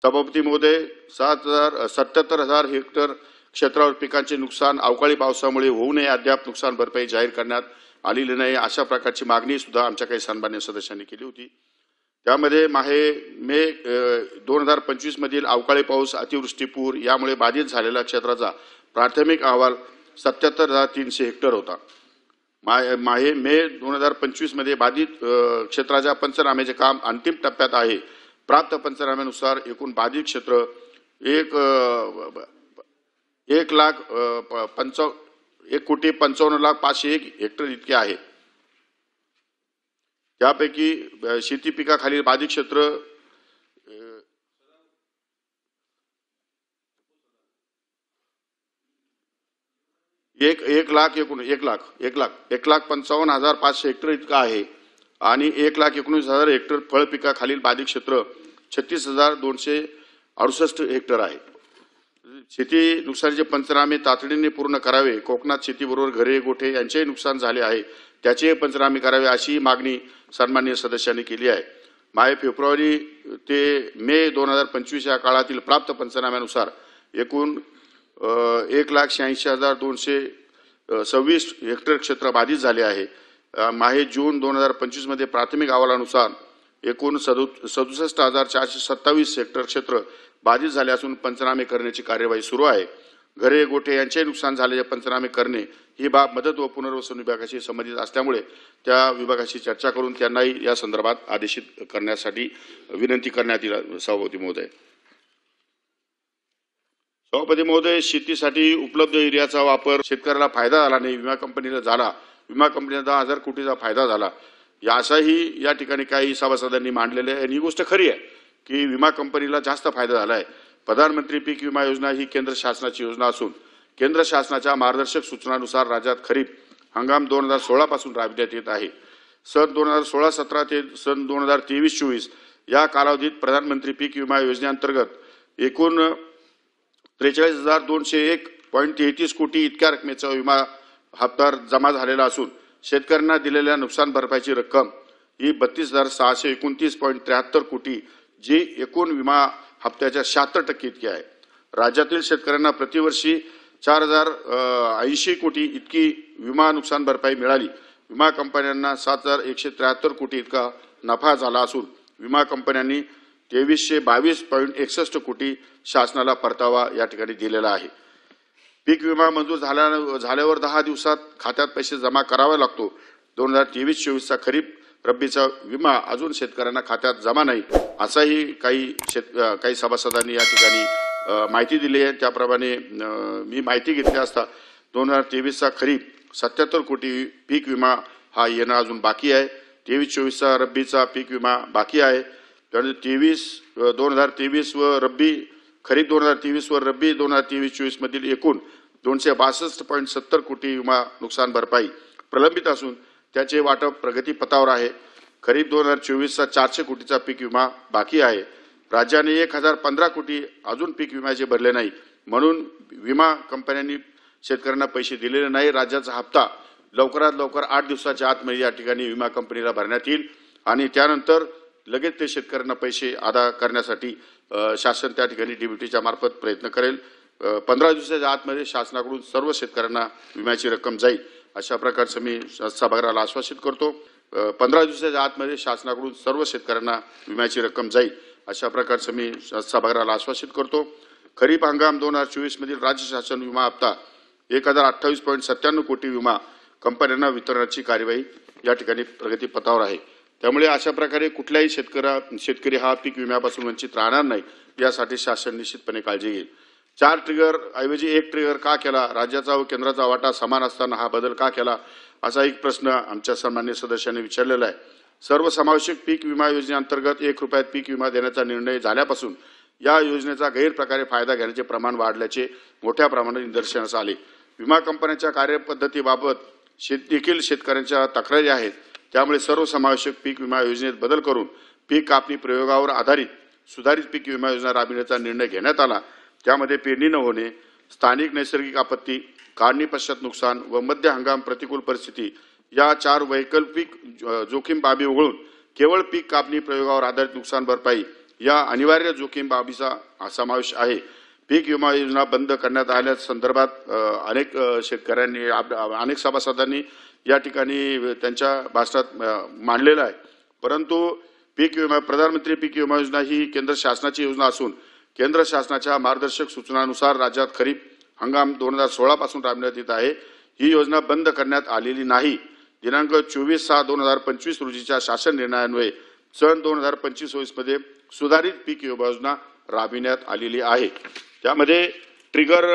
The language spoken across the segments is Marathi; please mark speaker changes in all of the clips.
Speaker 1: सभापती महोदय, 77,000 हेक्टर क्षेत्रावर पिकांचे नुकसान अवकाळी पावसामुळे होऊ नये, अद्याप नुकसान भरपाई जाहीर करण्यात आलेली नाही, अशा प्रकारची मागणी सुद्धा आमच्या काही सन्मान्य सदस्यांनी केली होती। त्यामध्ये मे 2025 मधील अवकाळी पाऊस, अतिवृष्टी, पूर यामुळे बाधित झालेल्या क्षेत्राचा प्राथमिक अहवाल 77,300 हेक्टर होता। मे 2025 मध्ये बाधित क्षेत्राच्या पंचनाम्याचे काम अंतिम टप्प्यात आहे। प्राप्त पंचनाम्यानुसार एकूण बाधित क्षेत्र 1,55,05,01 हेक्टर इतके आहे। त्यापैकी शेती पिकाखालील बाधित क्षेत्र 1,55,500 हेक्टर इतका आहे आणि 1,19,000 हेक्टर फळ पिकाखालील बाधित क्षेत्र 36,268 हेक्टर आहे। शेती नुकसानीचे पंचनामे तातडीने पूर्ण करावे। कोकणात शेतीबरोबर घरे, गोठे यांचेही नुकसान झाले आहे, त्याचे पंचनामे करावे अशी मागणी सन्माननीय सदस्यांनी केली आहे। फेब्रुवारी ते मे 2025 या काळातील प्राप्त पंचनाम्यानुसार एकूण 1,86,226 हेक्टर क्षेत्र बाधित झाले आहे। जून 2025 मध्ये प्राथमिक अहवालानुसार एकूण 67,427 हेक्टर क्षेत्र बाधित झाले असून पंचनामे करण्याची कार्यवाही सुरू आहे। घरे, गोठे यांचे नुकसान झालेले पंचनामे करणे ही बाब मदत व पुनर्वसन विभागाशी संबंधित असल्यामुळे त्या विभागाशी चर्चा करून त्यांनाही या संदर्भात आदेशित करण्यासाठी विनंती करण्यात येईल। सभापती महोदय, शेतीसाठी उपलब्ध युरियाचा वापर शेतकऱ्याला फायदा झाला नाही, विमा कंपनीला झाला। विमा कंपनीला 10,000 कोटीचा फायदा झाला, याचाही या ठिकाणी काही सभासदांनी मांडलेले आहे। ही गोष्ट खरी आहे की विमा कंपनीला जास्त फायदा झाला आहे। प्रधानमंत्री पीक विमा योजना ही केंद्र शासनाची योजना असून केंद्र शासनाच्या मार्गदर्शक सूचनानुसार राज्यात खरीप हंगाम 2016 पासून राबविण्यात येत आहे। सन 2016-17 ते सन 2023-24 या कालावधीत प्रधानमंत्री पीक विमा योजनेअंतर्गत एकूण 43,201.33 कोटी इतक्या रकमेचा विमा हप्ता जमा झालेला असून शेतकऱ्यांना दिलेल्या नुकसान भरपाईची रक्कम ही 32,629.73 कोटी, जी एकूण विमा हप्त्याच्या 76% इतकी आहे। राज्यातील शेतकऱ्यांना प्रतिवर्षी 4,080 कोटी इतकी विमा नुकसान भरपाई मिळाली। विमा कंपन्यांना 7,173 कोटी इतका नफा झाला असून विमा कंपन्यांनी 2,322.61 कोटी शासनाला परतावा या ठिकाणी दिलेला आहे। पीक विमा मंजूर झाल्यावर 10 दिवसात खात्यात पैसे जमा करावा लागतो। 2023-24 चा खरीप रब्बीचा विमा अजून शेतकऱ्यांना खात्यात जमा नाही, असाही काही सभासदांनी या ठिकाणी माहिती दिली आहे। त्याप्रमाणे मी माहिती घेतली असता 2023 चा खरीप 77 कोटी पीक विमा हा येणं अजून बाकी आहे। 23-24 चा रब्बीचा पीक विमा बाकी आहे। त्यामुळे 2023 व रब्बी खरीप 2023 व रब्बी 2023-24 मधील एकूण 262.70 कोटी विमा नुकसान भरपाई प्रलंबित असून त्याचे वाटप प्रगतीपथावर आहे। खरीप 2024 चा 400 कोटीचा पीक विमा बाकी आहे। राज्याने 1,015 कोटी अजून पीक विम्याचे भरले नाही, म्हणून विमा कंपन्यांनी शेतकऱ्यांना पैसे दिलेले नाही। राज्याचा हप्ता लवकरात लवकर 8 दिवसाच्या आतमध्ये या ठिकाणी विमा कंपनीला भरण्यात येईल आणि त्यानंतर लगेच ते शेतकऱ्यांना पैसे अदा करण्यासाठी शासन त्या ठिकाणी डीबीटीच्या मार्फत प्रयत्न करेल। 15 दिवसाच्या आतमध्ये शासनाकडून सर्व शेतकऱ्यांना विम्याची रक्कम जाईल, अशा प्रकारचं मी सभागृहाला आश्वासित करतो। 15 दिवसाच्या आतमध्ये शासनाकडून सर्व शेतकऱ्यांना विम्याची रक्कम जाईल, अशा प्रकारचं मी सभागृहाला आश्वासित करतो। खरीप हंगाम 2024 मधील राज्य शासन विमा हप्ता 1,028.97 कोटी विमा कंपन्यांना वितरणाची कार्यवाही या ठिकाणी प्रगतीपथावर आहे। त्यामुळे अशा प्रकारे कुठल्याही शेतकरी हा पीक विम्यापासून वंचित राहणार नाही, यासाठी शासन निश्चितपणे काळजी घेईल। 4 ट्रिगर ऐवजी 1 ट्रिगर का केला? राज्याचा व केंद्राचा वाटा समान असताना हा बदल का केला, असा एक प्रश्न आमच्या सन्माननीय सदस्यांनी विचारलेला आहे। सर्वसमावेशक पीक विमा योजनेअंतर्गत 1 रुपयात पीक विमा देण्याचा निर्णय झाल्यापासून या योजनेचा गैरप्रकारे फायदा घेण्याचे प्रमाण वाढल्याचे मोठ्या प्रमाणात निदर्शनास आले। विमा कंपन्यांच्या कार्यपद्धतीबाबत देखील शेतकऱ्यांच्या तक्रारी आहेत। त्यामुळे सर्वसमावेशक पीक विमा योजनेत बदल करून पीक कापणी प्रयोगावर आधारित सुधारित पीक विमा योजना राबविण्याचा निर्णय घेण्यात आला। त्यामध्ये पेरणी न होणे, स्थानिक नैसर्गिक आपत्ती, काढणी पश्चात नुकसान व मध्य हंगाम प्रतिकूल परिस्थिती या 4 वैकल्पिक जोखीम बाबी वगळून केवळ पीक कापणी प्रयोगावर आधारित नुकसान भरपाई या अनिवार्य जोखीम बाबीचा समावेश आहे. पीक विमा योजना बंद करण्यात आल्या संदर्भात अनेक शेतकऱ्यांनी अनेक सभासदांनी या ठिकाणी त्यांच्या भाषणात मांडलेलं आहे. परंतु प्रधानमंत्री पीक विमा योजना ही केंद्र शासनाची योजना असून केंद्र शासनाच्या मार्गदर्शक सूचनानुसार राज्यात खरीप हंगाम 2016 पासून राबविण्यात येत आहे. ही योजना बंद करण्यात आलेली नाही. दिनांक 24/6/2025 रोजीच्या शासन निर्णयान्वये सन 2025-26 मध्ये सुधारित पीक विमा योजना राबविण्यात आलेली आहे. त्यामध्ये ट्रिगर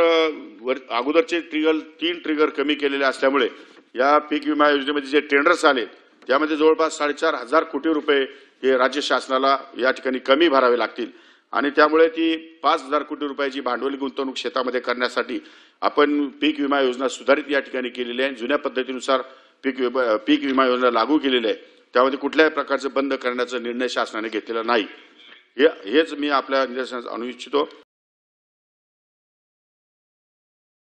Speaker 1: अगोदरचे 3 ट्रिगर कमी केलेले असल्यामुळे या पीक विमा योजनेमध्ये जे टेंडर्स आले त्यामध्ये जवळपास 4,500 कोटी रुपये हे राज्य शासनाला या ठिकाणी कमी भरावे लागतील आणि त्यामुळे ती 5,000 कोटी रुपयाची भांडवली गुंतवणूक शेतामध्ये करण्यासाठी आपण पीक विमा योजना सुधारित या ठिकाणी केलेली आहे. जुन्या पद्धतीनुसार पीक विमा योजना लागू केलेली आहे. त्यामध्ये कुठल्याही प्रकारचे बंद करण्याचा निर्णय शासनाने घेतलेला नाही. हेच मी आपल्या निदर्शनास आणू इच्छितो.